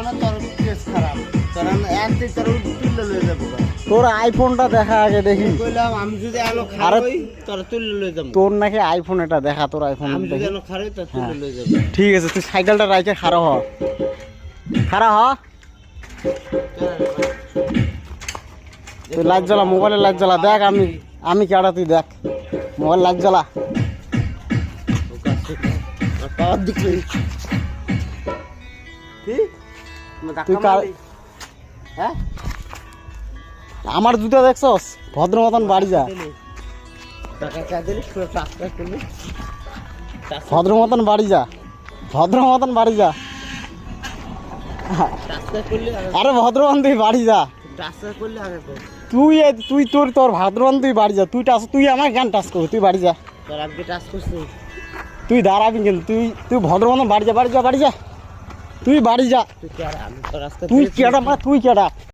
না তোর কেস খারাপ তোর এতই তোর তুলে লয়ে যাবো তোর আইফোনটা দেখা আগে দেখি কইলাম আমি যদি আলো খারাপ হই তোর তুলে লয়ে যাবো তোর নাকি আইফোন এটা দেখা তোর আইফোন আমি যদি আলো খারাপ তোর তুলে লয়ে যাবো ঠিক আছে তুই সাইকেলটা রাইখে খাড়া হ তুই লাইট জ্বালা মোবাইলে লাইট জ্বালা দেখ আমি কেডা তুই দেখ মোবাইল লাইট জ্বালা পাওয়ার দিকে কি তুই হ্যাঁ আমার জুতা দেখছস ভদ্র মতন বাড়ি যা টাকা চা দিলি পুরো টাকা করলি ভদ্র মতন বাড়ি যা টাকা করলি আরে ভদ্রবান তুই বাড়ি যা টাকা করলি আগে কর তুই তোর ভদ্রবান তুই বাড়ি যা তুই আমার গান টাচ করবি তুই বাড়ি যা তোর আজকে টাচ করছিস তুই দাঁড়াবি কিন্তু তুই ভদ্র মতন বাড়ি যা তুই বাড়ি যা তুই কি আর আমি তোর রাস্তা তুই কেডা